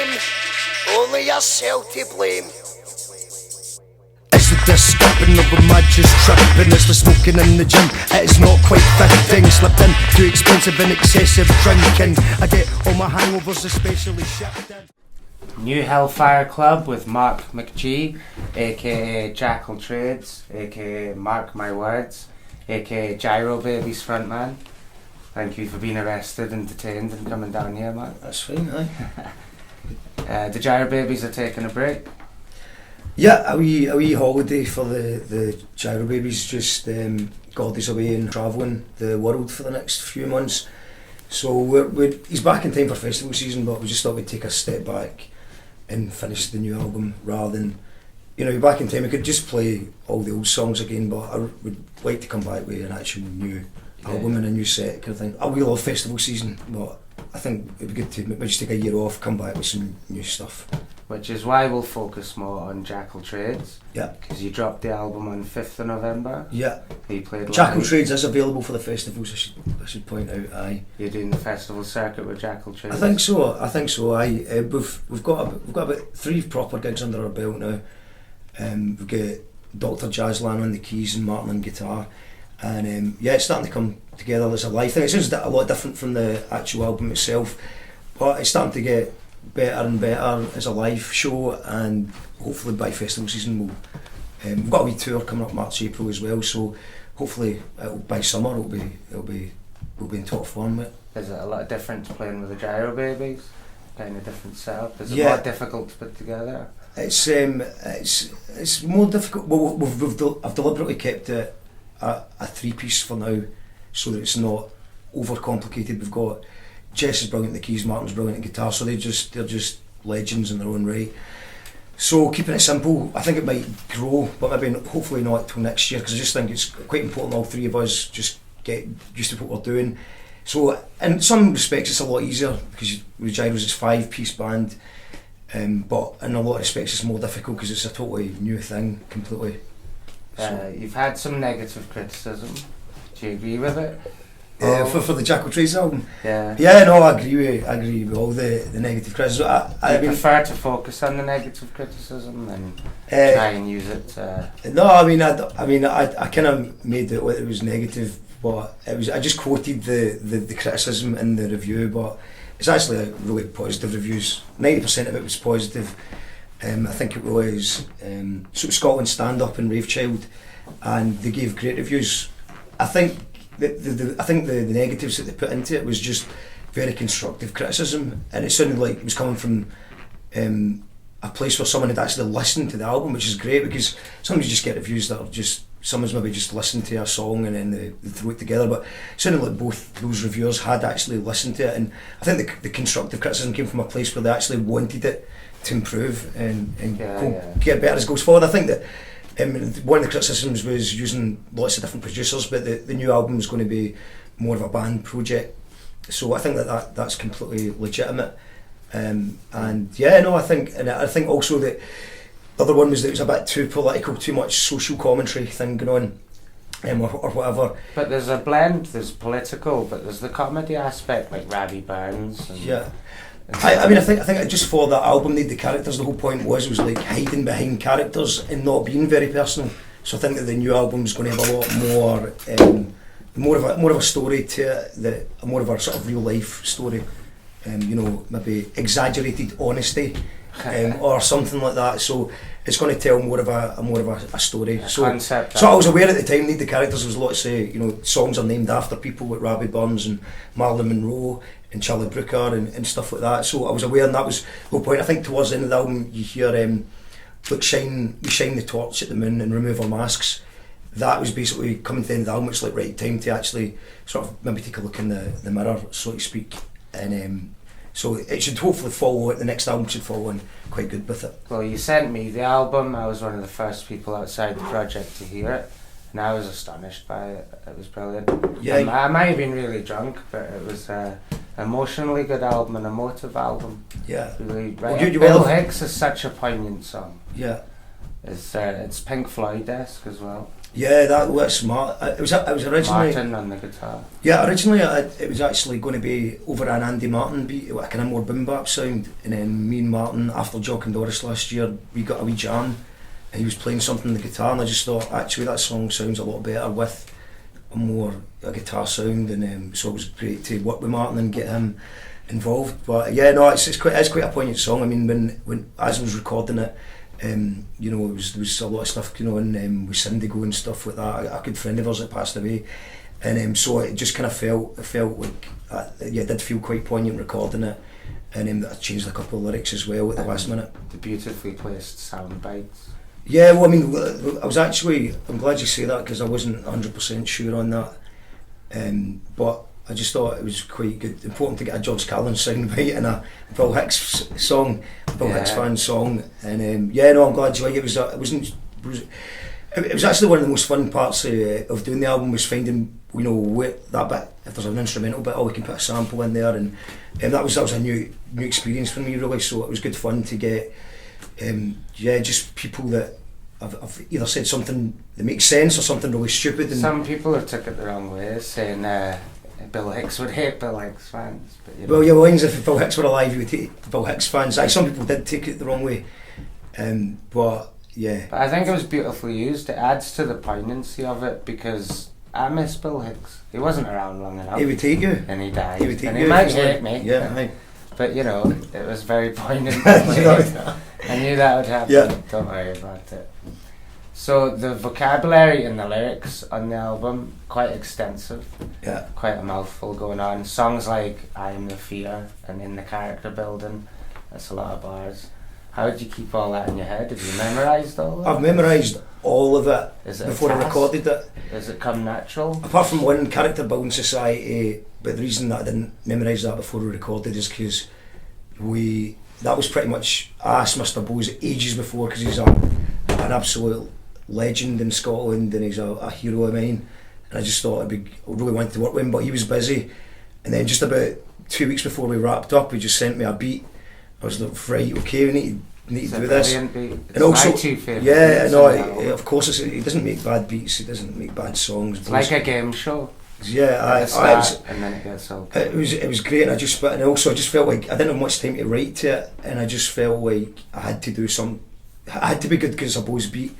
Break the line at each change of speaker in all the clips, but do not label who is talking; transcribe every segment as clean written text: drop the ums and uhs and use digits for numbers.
shame, only yourself to blame.
Is it the scapping of a mad just tripping? It's the smoking in the gym, it is not quite fitting. Slipped in too expensive and excessive drinking. I get all my hangovers especially shipped in.
New Hellfire Club with Mark McGee, aka Jackal Trades, aka Mark My Words, aka Girobabies frontman. Thank you for being arrested and detained and coming down here, Mark.
That's fine, aye.
The Girobabies are taking a break.
Yeah, a wee holiday for the Girobabies, just Gordy's away and travelling the world for the next few months. So he's back in time for festival season, but we just thought we'd take a step back and finish the new album rather than, be back in time. We could just play all the old songs again, but I would like to come back with an actual new album and a new set kind of thing. I will love festival season, but I think it'd be good to maybe just take a year off, come back with some new stuff.
Which is why we'll focus more on Jackal Trades.
Yeah.
Because you dropped the album on 5th of November.
Yeah.
You played
Jackal
live.
Trades is available for the festivals, I should point out, aye.
You're doing the festival circuit with Jackal Trades?
I think so, aye. We've got about 3 proper gigs under our belt now. We've got Dr. Jazzlan on the keys and Martin on guitar. And it's starting to come together as a live thing. It sounds a lot different from the actual album itself, but it's starting to get better and better as a live show, and hopefully by festival season we've got a wee tour coming up March, April as well, so hopefully by summer we'll be in top form with it.
Is it a lot different to playing with the Girobabies? Kind of different setup? Is it
Yeah.
more difficult to put together?
It's more difficult. Well, I've deliberately kept it a 3-piece for now, so that it's not overcomplicated. We've got Jess is brilliant at the keys, Martin's brilliant at guitar, so they're just legends in their own right. So keeping it simple, I think it might grow, but maybe hopefully not till next year, because I just think it's quite important all 3 of us just get used to what we're doing. So in some respects it's a lot easier, because with Gyros it's 5-piece band, but in a lot of respects it's more difficult because it's a totally new thing, completely. So.
You've had some negative criticism. Do you agree with it?
For the Jackal Trades album?
Yeah.
Yeah, no, I agree with all the negative criticism. I
prefer to focus on the negative criticism and try and use it to...
No, I kind of made it what it was negative, but I just quoted the criticism in the review, but it's actually a really positive reviews. 90% of it was positive. I think it was Scotland Stand Up and Rave Child, and they gave great reviews. I think the negatives that they put into it was just very constructive criticism, and it sounded like it was coming from a place where someone had actually listened to the album, which is great, because sometimes you just get reviews that are just someone's maybe just listened to a song and then they throw it together, but it sounded like both those reviewers had actually listened to it, and I think the constructive criticism came from a place where they actually wanted it to improve and get better as it goes forward. I think that one of the criticisms was using lots of different producers, but the new album is going to be more of a band project, so I think that's completely legitimate. I think also that the other one was that it was a bit too political, too much social commentary thing going on, or whatever.
But there's a blend. There's political, but there's the comedy aspect, like Ravi Burns.
I think just for that album, the characters. The whole point was like hiding behind characters and not being very personal. So I think that the new album's going to have a lot more of a story to it, more of a sort of real life story. Maybe exaggerated honesty, or something like that. So it's going to tell more of a story. So I was aware at the time the characters was a lot of songs are named after people like Ravi Burns and Marilyn Monroe and Charlie Brooker and stuff like that. So I was aware, and that was the whole point. I think towards the end of the album you hear like shine the torch at the moon and remove our masks. That was basically coming to the end of the album. It's like right time to actually sort of maybe take a look in the mirror, so to speak. And so it should hopefully follow. The next album should follow in quite good with it.
Well, you sent me the album. I was one of the first people outside the project to hear it, and I was astonished by it. It was brilliant. Yeah, I might have been really drunk, but it was an emotionally good album, an emotive album.
Yeah,
really. Right. Bill Hicks is such a poignant song.
Yeah.
It's Pink Floyd-esque as well.
Yeah, that's smart. It was originally
Martin on the guitar.
Yeah, originally it was actually going to be over an Andy Martin beat, a kind of more boom bap sound, and then me and Martin, after Jock and Doris last year, we got a wee jam, and he was playing something on the guitar, and I just thought actually that song sounds a lot better with a guitar sound, and so it was great to work with Martin and get him involved. But yeah, no, it's quite a poignant song. I mean, when as I was recording it, you know, there was a lot of stuff, you know, and with Syndigo and stuff like that. A good friend of ours that passed away, and so it just kind of felt like it did feel quite poignant recording it, and I changed a couple of lyrics as well at the last minute.
The beautifully placed sound bites.
Yeah, well, I mean, I'm glad you say that, because I wasn't 100% sure on that, but I just thought it was quite good, important to get a George Carlin soundbite in a Bill Hicks song, Hicks fan song, and no, I'm glad you like it. It was actually one of the most fun parts of doing the album, was finding, you know, that bit, if there's an instrumental bit, we can put a sample in there, and that was a new experience for me, really. So it was good fun to get just people that have either said something that makes sense or something really stupid. And
some people have took it the wrong way, saying Bill Hicks would hate Bill Hicks fans. But, you know.
Well, your lines, if Bill Hicks were alive, you would hate Bill Hicks fans. Some people did take it the wrong way, but yeah.
But I think it was beautifully used. It adds to the poignancy of it, because I miss Bill Hicks. He wasn't around long enough.
He would take you.
And he died.
He would take
and
you.
He might hate me.
Yeah, aye.
But you know, it was very poignant. I knew that would happen.
Yeah.
Don't worry about it. So the vocabulary in the lyrics on the album, quite extensive.
Yeah.
Quite a mouthful going on. Songs like I Am the Fear and In the Character Building, that's a lot of bars. How did you keep all that in your head? Have you memorised all of it?
I've memorised all of it before I recorded it.
Does it come natural?
Apart from one, Character Building Society, but the reason that I didn't memorise that before we recorded is because that was pretty much, I asked Mr. Bose ages before, because he's an absolute legend in Scotland, and he's a hero of mine, and I just thought I really wanted to work with him, but he was busy. And then just about 2 weeks before we wrapped up, he just sent me a beat. I was like, right, okay, we need to do this.
Beat. It's
and also,
my two favourite
yeah,
beats
no,
of
course, he doesn't make bad beats, he doesn't make bad songs.
It's like a game show.
Yeah,
and then it gets all.
It was great, and I just felt like I didn't have much time to write to it, and I just felt like I had to do I had to be good because it's a Bose beat,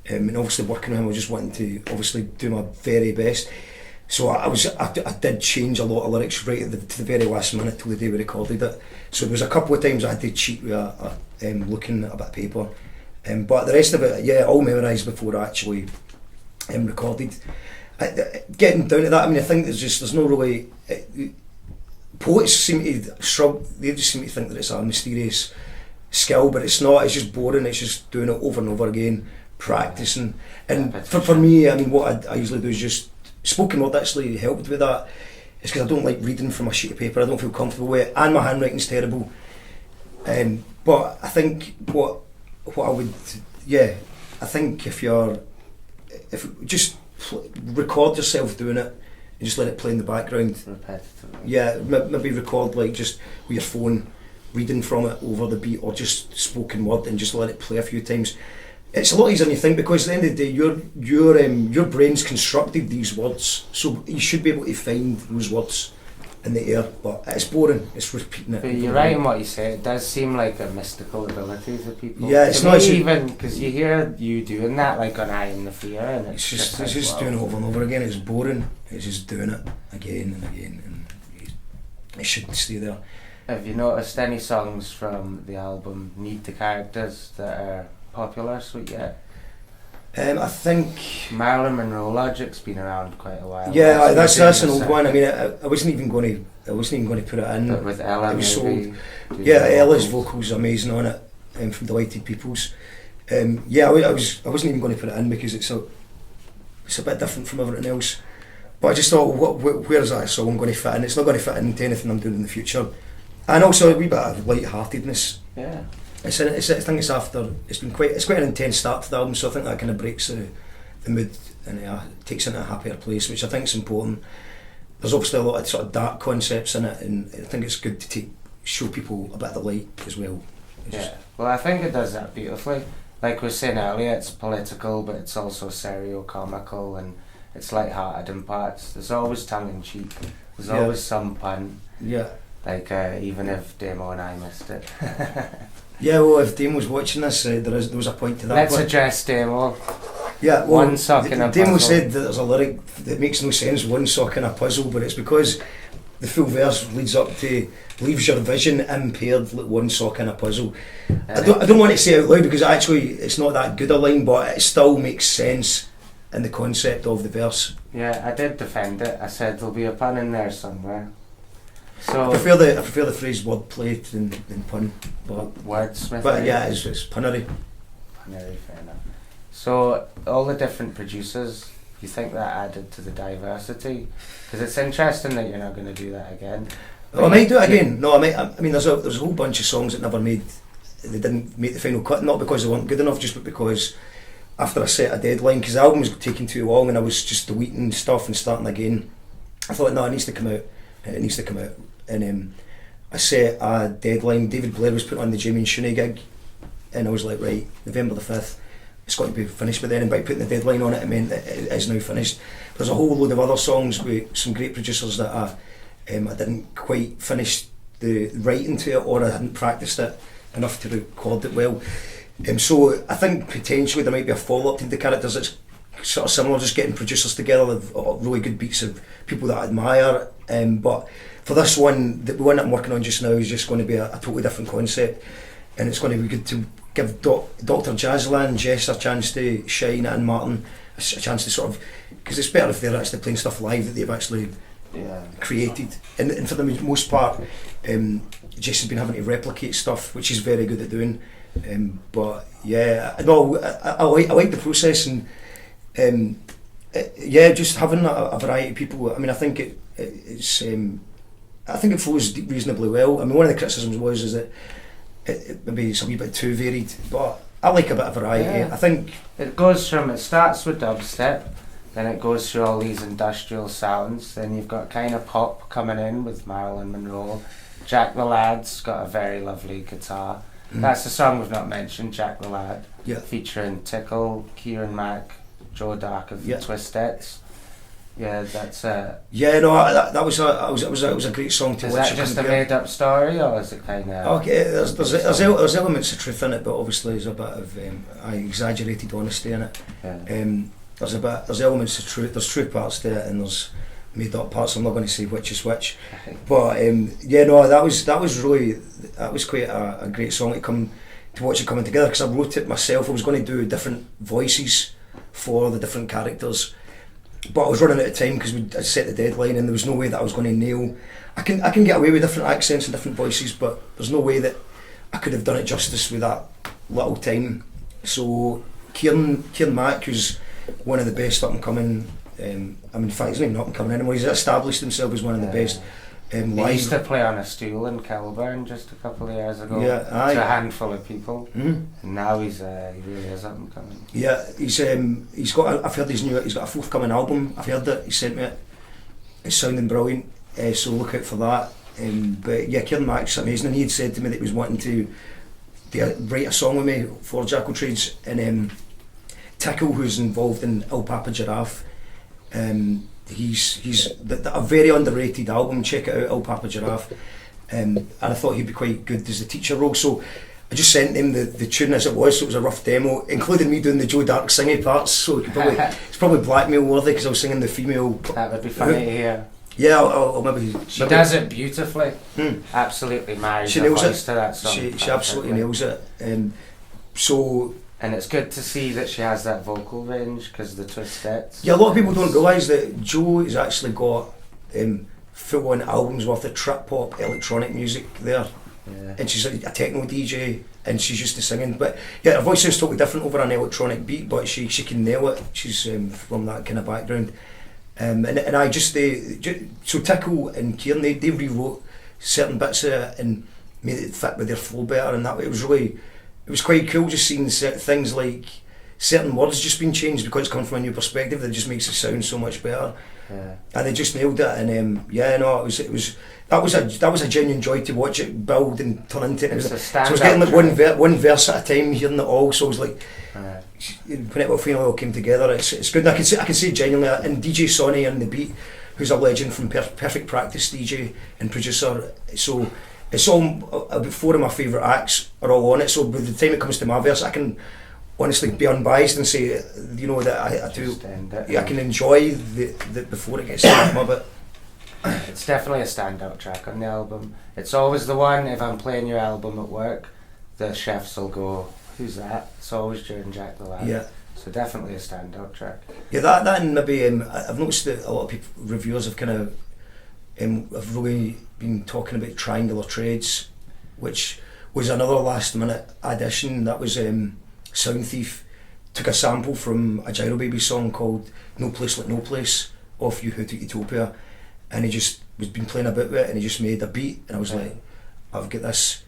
and obviously working with him, I was just wanting to obviously do my very best. So I did change a lot of lyrics right to the very last minute till the day we recorded it. So there was a couple of times I had to cheat with looking at a bit of paper, but the rest of it, all memorised before I actually recorded. Getting down to that, I mean, I think there's no really poets seem to struggle. They just seem to think that it's a mysterious skill, but it's not. It's just boring. It's just doing it over and over again, practicing. And for me, I mean, what I usually do is just spoken word. Actually helped with that. It's because I don't like reading from a sheet of paper. I don't feel comfortable with it, and my handwriting's terrible. But I think what I would, I think if just record yourself doing it and just let it play in the background.
Repetitively.
Yeah, maybe record like just with your phone, reading from it over the beat, or just spoken word, and just let it play a few times. It's a lot easier than you think, because at the end of the day, your brain's constructed these words, so you should be able to find those words in the air. But it's boring. It's repeating it.
But you're right in what you say. It does seem like a mystical ability to people.
Yeah, it's
to
not
me, even because you hear you doing that, like on I Am the Fear, and
it's just doing it over and over again. It's boring. It's just doing it again and again, and it should stay there.
Have you noticed any songs from the album need the characters that are popular sweet yet?
I think
Marilyn Monroe Logic's been around quite a while.
Yeah, that's an old one. I mean, I wasn't even going to put it in.
But with Ella,
it was
maybe.
Ella's vocals are amazing on it, from Delighted Peoples. I wasn't even going to put it in because it's a bit different from everything else. But I just thought, where's that song going to fit in? It's not going to fit into anything I'm doing in the future. And also a wee bit of light-heartedness.
Yeah.
I think it's quite an intense start to the album, so I think that kind of breaks the mood and takes it into a happier place, which I think is important. There's obviously a lot of sort of dark concepts in it, and I think it's good to show people a bit of the light as well.
Well, I think it does that beautifully. like we were saying earlier, it's political, but it's also serio-comical, and it's light-hearted in parts. There's always tongue-in-cheek. There's always some pun.
Yeah.
Like, even if Damo and I missed it.
Yeah, well, if Damo's watching this, there was a point to that.
Let's address Damo.
Yeah, well,
one sock in a
Damo
puzzle.
said that there's a lyric that makes no sense, one sock in a puzzle, but it's because the full verse leads up to leaves your vision impaired like one sock in a puzzle. I don't want to say it out loud because actually it's not that good a line, but it still makes sense in the concept of the verse.
Yeah, I did defend it. I said there'll be a pun in there somewhere. So
I prefer the phrase wordplay than pun, but
wordsmith.
But yeah, it's punnery.
Punnery, fair enough. So all the different producers, you think that added to the diversity? Because it's interesting that you're not going to do that again.
I might do it again. No, I mean, there's a whole bunch of songs that never made. They didn't make the final cut, not because they weren't good enough, just because after I set a deadline, because the album was taking too long and I was just deleting stuff and starting again. I thought, no, it needs to come out. It needs to come out. And I set a deadline. David Blair was putting on the Jamie and Shuney gig, and I was like, right, November the 5th, it's got to be finished by then. And by putting the deadline on it, it meant that it is now finished. There's a whole load of other songs with some great producers that I didn't quite finish the writing to it, or I hadn't practiced it enough to record it well. So I think potentially there might be a follow-up to the characters that's sort of similar, just getting producers together with really good beats of people that I admire. But for this one, the one that I'm working on just now is just going to be a totally different concept, and it's going to be good to give Dr. Jazzland, Jess a chance to shine, and Martin a chance to sort of, because it's better if they're actually playing stuff live that they've actually created. And for the most part, Jess has been having to replicate stuff, which he's very good at doing. But yeah, no, I like the process, and just having a variety of people. I mean, I think it's I think it flows reasonably well. I mean, one of the criticisms is that it maybe it's a wee bit too varied, but I like a bit of variety.
Yeah.
I think
it starts with dubstep, then it goes through all these industrial sounds, then you've got kind of pop coming in with Marilyn Monroe. Jack the Lad's got a very lovely guitar. That's the song we've not mentioned, Jack the Lad, featuring Tickle, Kieran Mack, Joe Dark of the Twistettes. Yeah, that's
yeah, no, that was a great song to watch.
Is that just a made up story, or is it kind of
okay? There's elements of truth in it, but obviously there's a bit of exaggerated honesty in it. There's elements of truth. There's true parts to it, and there's made up parts. I'm not going to say which is which, but that was quite a great song to watch it coming together, because I wrote it myself. I was going to do different voices for the different characters, but I was running out of time because I set the deadline, and there was no way that I was going to nail. I can get away with different accents and different voices, but there's no way that I could have done it justice with that little time. So Kieran Mack, who's one of the best up and coming. In fact, he's not even up and coming anymore. He's established himself as one of the best.
He used to play on a stool in Kilburn just a couple of years ago to a handful of people, and now he really is up and coming. Yeah,
he's got. I've heard he's got a forthcoming album. I've heard it. He sent me it. It's sounding brilliant. So look out for that. But yeah, Kieran Mack's amazing, and he had said to me that he was wanting to write a song with me for Jackal Trades, and Tickle, who's involved in Il Papa Giraffe. He's a very underrated album. Check it out, Il Papa Giraffe. And I thought he'd be quite good as the teacher role. So I just sent him the tune as it was. So it was a rough demo, including me doing the Joe Dark singing parts. So it's probably blackmail worthy because I was singing the female.
That would be funny to hear.
Yeah, I'll maybe.
She does it beautifully. Absolutely marries her voice to that song.
She absolutely nails it.
And it's good to see that she has that vocal range, because the Twistettes.
Yeah, a lot of people don't realise that Joe has actually got full-on albums worth of trip hop electronic music there. Yeah. And she's a techno DJ, and she's used to singing. But yeah, her voice sounds totally different over an electronic beat, but she can nail it. She's from that kind of background. And I just so Tickle and Kieran, they rewrote certain bits of it and made it fit with their flow better, and that it was quite cool just seeing things like certain words just been changed because it's come from a new perspective. That just makes it sound so much better.
Yeah.
And they just nailed it. And it was that was a genuine joy to watch it build and turn into.
It was a
so I was getting like
standout
one verse at a time, hearing it all. So I was like, when it finally all came together, it's good. And I can see genuinely, and DJ Sonny on the beat, who's a legend from Perfect Practice, DJ and producer. So it's all about 4 of my favourite acts are all on it. So by the time it comes to my verse, I can honestly be unbiased and say, you know, that I do. I can enjoy the before it gets to my bit.
It's definitely a standout track on the album. It's always the one, if I'm playing your album at work, the chefs will go, "Who's that?" It's always during Jack the Lad.
Yeah.
So definitely a standout track.
Yeah, that and maybe I've noticed that a lot of people, reviewers have kind of have really been talking about Triangular Trades, which was another last minute addition. That was Sound Thief took a sample from a Girobabies song called No Place Like No Place off You Who to Utopia, and he just was been playing a bit with it, and he just made a beat, and I was like, I've got this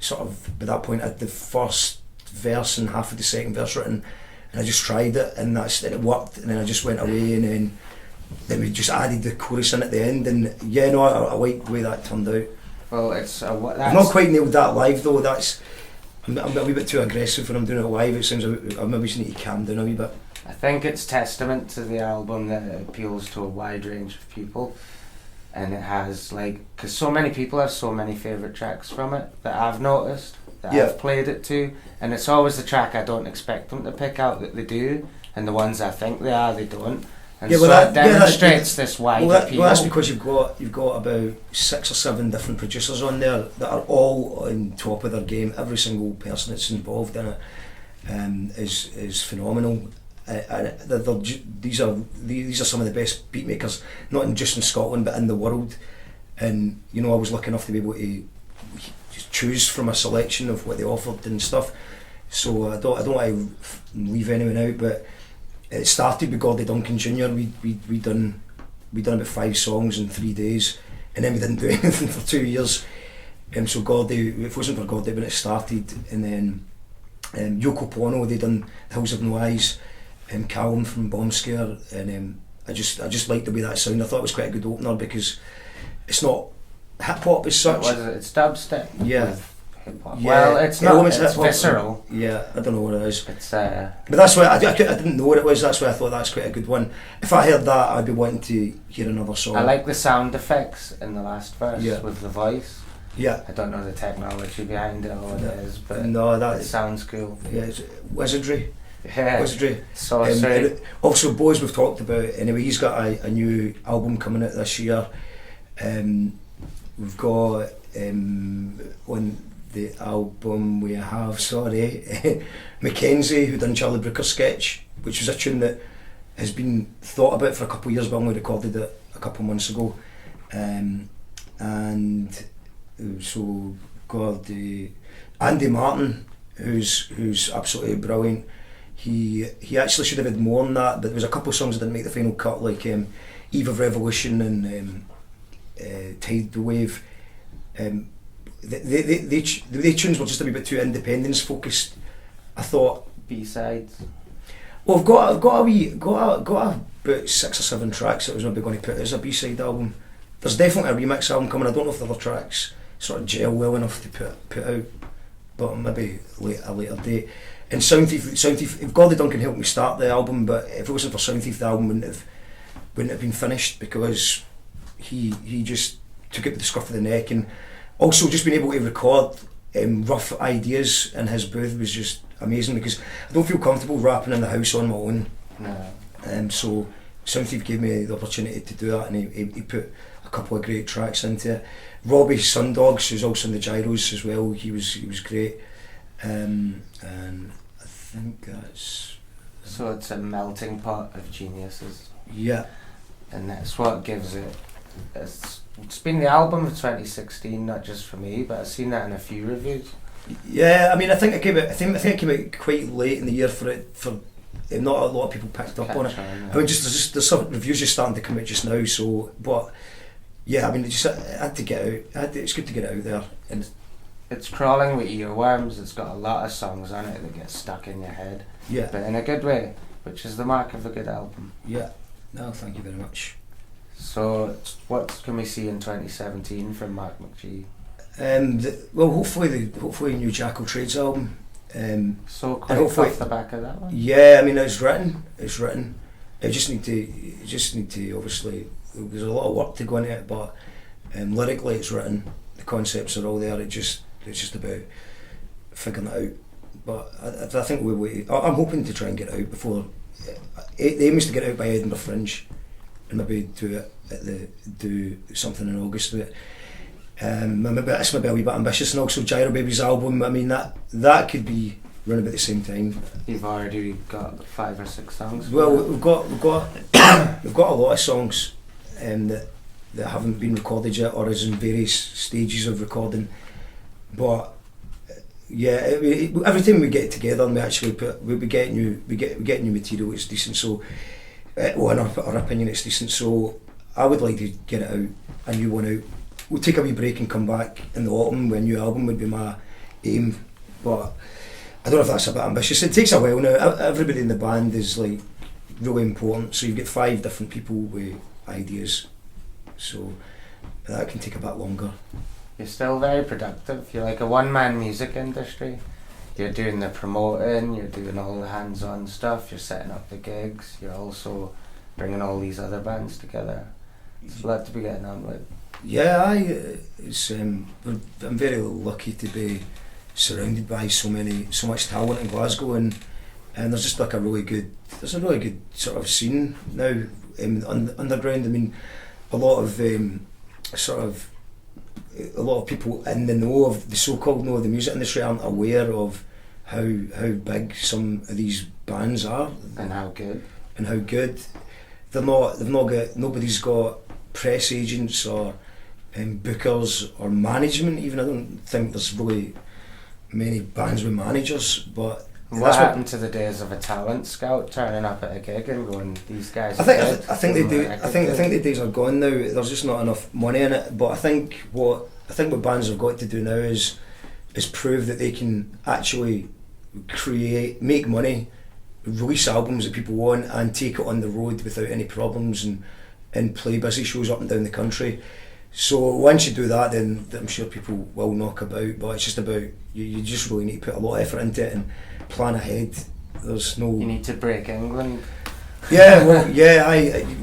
sort of, by that point I had the first verse and half of the second verse written, and I just tried it, and it worked, and then I just went away, and then we just added the chorus in at the end, and yeah, no, I like the way that turned out.
Well, it's
I've not quite nailed that live though. I'm a wee bit too aggressive when I'm doing it live. It seems I maybe just need to calm down a wee bit.
I think it's testament to the album that it appeals to a wide range of people, and it has, like, because so many people have so many favourite tracks from it that I've noticed, that I've played it to, and it's always the track I don't expect them to pick out that they do, and the ones I think they are, they don't. And so that demonstrates this wide appeal.
Well, that's because you've got about 6 or 7 different producers on there that are all on top of their game. Every single person that's involved in it is phenomenal. These are some of the best beat makers, not just in Scotland but in the world. And you know, I was lucky enough to be able to just choose from a selection of what they offered and stuff. So I don't want to leave anyone out, but it started with Gordie Duncan Jr. We done about 5 songs in 3 days, and then we didn't do anything for 2 years. So Gordie, if it wasn't for Gordie when it started, and then Yoko Pono, they done Hills Have No Eyes, and Callum from Bomb Scare, and I just liked the way that sounded. I thought it was quite a good opener because it's not hip hop as such.
It's dubstep.
Yeah.
Yeah, well, it's not. It's visceral.
Yeah, I don't know what it is.
It's
but that's why I didn't know what it was. That's why I thought that's quite a good one. If I heard that, I'd be wanting to hear another song.
I like the sound effects in the last verse with the voice.
Yeah.
I don't know the technology behind it or what it is, but it sounds cool.
Yeah, it's wizardry.
Yeah.
Wizardry.
Sorcery.
Also, Boys we've talked about. Anyway, he's got a new album coming out this year. We've got on the album we have, Mackenzie, who done Charlie Brooker's Sketch, which was a tune that has been thought about for a couple of years, but only recorded it a couple of months ago. And so got Andy Martin, who's absolutely brilliant. He actually should have had more than that, but there was a couple of songs that didn't make the final cut, like Eve of Revolution and Tidal Wave. The tunes were just a wee bit too independence focused, I thought.
B-sides.
Well, I've got about 6 or 7 tracks that I was maybe going to put as a B-side album. There's definitely a remix album coming. I don't know if the other tracks sort of gel well enough to put out, but maybe a later date. And Sound Thief, if Gordie Duncan helped me start the album, but if it wasn't for Sound Thief, the album wouldn't have been finished, because he just took it with the scruff of the neck. And also just being able to record rough ideas in his booth was just amazing, because I don't feel comfortable rapping in the house on my own.
No.
So Sound Thief gave me the opportunity to do that, and he put a couple of great tracks into it. Robbie Sundogs, who's also in the Gyros as well, he was great. And I think that's...
So it's a melting pot of geniuses.
Yeah.
And that's what gives it... It's been the album of 2016, not just for me, but I've seen that in a few reviews.
Yeah, I mean, I think it came out quite late in the year for not a lot of people picked up on it. I mean, there's some reviews just starting to come out just now. So, but yeah, I mean, I had to get out. It's good to get it out there, and
it's crawling with earworms. It's got a lot of songs on it that get stuck in your head,
Yeah,
but in a good way, which is the mark of a good album.
yeah. No, thank you very much.
So, what can we see in 2017 from Mark McGee?
Well, hopefully a new Jackal Trades album.
So quick
hopefully-
off the back of that one.
Yeah, I mean it's written. I just need to obviously. There's a lot of work to go into it, but lyrically it's written. The concepts are all there. It's just about figuring it out. But I think I'm hoping to try and get it out before. The aim is to get it out by Edinburgh Fringe, and maybe do something in August with it. That's maybe a wee bit ambitious, and also Girobabies album. I mean that could be around about the same time.
You've already got 5 or 6 songs.
Well, we've got we've got a lot of songs that haven't been recorded yet, or is in various stages of recording. But yeah, every time we get together and we actually we get new material. It's decent. So, well, in our opinion, it's decent. So I would like to get it out, a new one out. We'll take a wee break and come back in the autumn with a new album would be my aim. But I don't know if that's a bit ambitious. It takes a while now. Everybody in the band is like really important. So you've got 5 different people with ideas. So that can take a bit longer.
You're still very productive. You're like a one-man music industry. You're doing the promoting, you're doing all the hands-on stuff, you're setting up the gigs, you're also bringing all these other bands together. It's a lot to be getting on with.
Yeah, I'm very lucky to be surrounded by so much talent in Glasgow, and there's just like a really good sort of scene now underground. I mean, a lot of people in the know of the so-called know of the music industry aren't aware of how big some of these bands are
And how good.
They've not got, nobody's got press agents or bookers or management even. I don't think there's really many bands with managers, but
What happened to the days of a talent scout turning up at a gig and going, these guys
I think the days are gone now. There's just not enough money in it. But I think what bands have got to do now is prove that they can actually make money, release albums that people want, and take it on the road without any problems, and play busy shows up and down the country. So once you do that, then I'm sure people will knock about. But it's just about you just really need to put a lot of effort into it and plan ahead. There's no.
You need to break England.
Yeah,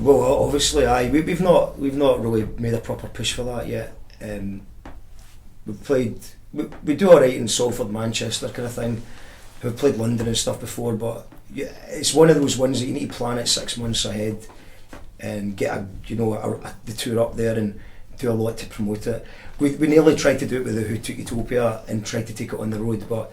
obviously, we've not really made a proper push for that yet. We do alright in Salford, Manchester kind of thing. We've played London and stuff before, but yeah, it's one of those ones that you need to plan it 6 months ahead and get the tour up there and do a lot to promote it. We nearly tried to do it with the Who Took Utopia and tried to take it on the road, but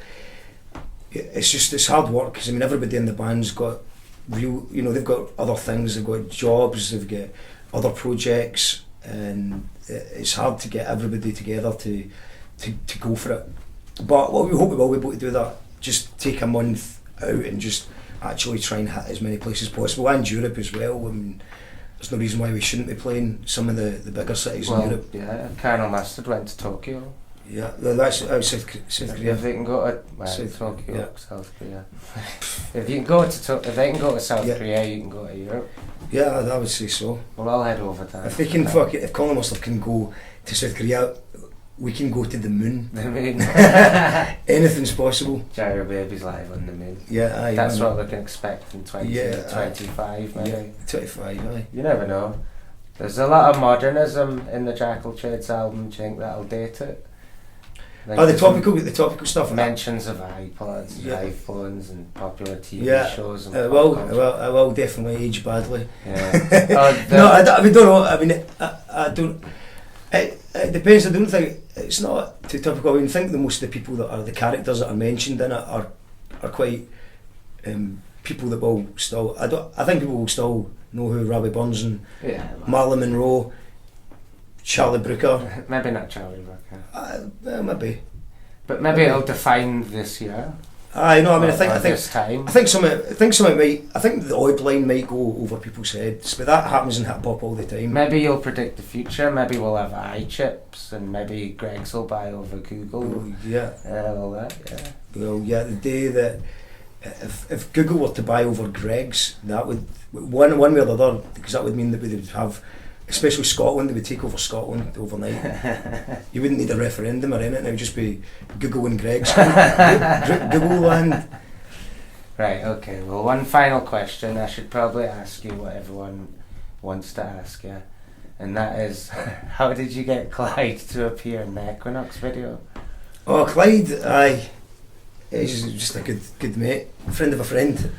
it's hard work, because I mean everybody in the band's got they've got other things, they've got jobs, they've got other projects, and it's hard to get everybody together to go for it. But what we hope we will be able to do that, just take a month out and just actually try and hit as many places as possible, and Europe as well. I mean, there's no reason why we shouldn't be playing some of the bigger cities in Europe.
Yeah, Colonel Mustard went to Tokyo.
Yeah, that's South Korea.
If they can go to Tokyo,
yeah.
South Korea. If they can go to South Korea, you can go to Europe.
Yeah, I would say so.
We'll all head over there.
If they can if Colin Mustard can go to South Korea, we can go to the moon.
The moon.
Anything's possible.
Girobabies live on the moon.
Yeah,
that's what we can expect in 2025, maybe.
Yeah, 25, aye.
You never know. There's a lot of modernism in the Jackal Trades album. Do you think that'll date it? Like
the topical stuff.
Mentions of iPods, and iPhones, and popular TV shows. And
I will definitely age badly.
Yeah.
No, I don't know. I mean, I don't. It depends. I don't think it's not too topical. I mean, I think most of the people that are the characters that are mentioned in it are quite people that will still. I think people will still know who Robbie Burns and Marilyn Monroe, Charlie Brooker.
Maybe not Charlie Brooker.
Maybe.
But maybe it'll define this year.
I know. I mean,
Or this time.
I think some might. I think the odd line might go over people's heads, but that happens in hip hop all the time.
Maybe you'll predict the future. Maybe we'll have eye chips, and maybe Greg's will buy over Google.
Yeah.
All that. Yeah.
Well, yeah. The day that if Google were to buy over Greg's, that would one way or the other, because that would mean that we would have, especially Scotland, they would take over Scotland overnight. You wouldn't need a referendum or anything. It would just be Google and Greg's. Google land.
Right. Okay. Well, one final question. I should probably ask you what everyone wants to ask you, and that is, how did you get Clyde to appear in the Equinox video?
Oh, Clyde, aye. He's just a good mate, friend of a friend,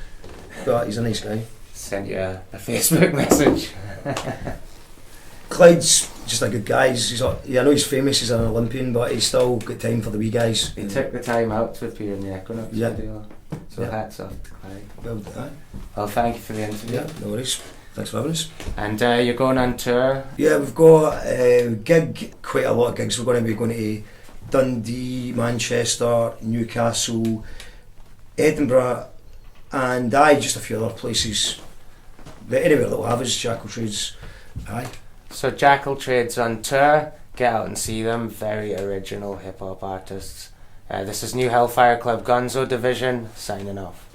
but he's a nice guy.
Sent you a Facebook message.
Clyde's just a good guy. I know he's famous, he's an Olympian, but he's still got time for the wee guys.
He took the time out to appear in the Equinox video, so hats off to Clyde. Well, thank you for the interview.
Yeah, no worries. Thanks for having us.
And you're going on tour?
Yeah, we've got quite a lot of gigs. We're going to be going to Dundee, Manchester, Newcastle, Edinburgh, and just a few other places. But anywhere that will have us, Jackal Trades.
So Jackal Trades on tour. Get out and see them. Very original hip hop artists. This is new Hellfire Club Gonzo Division signing off.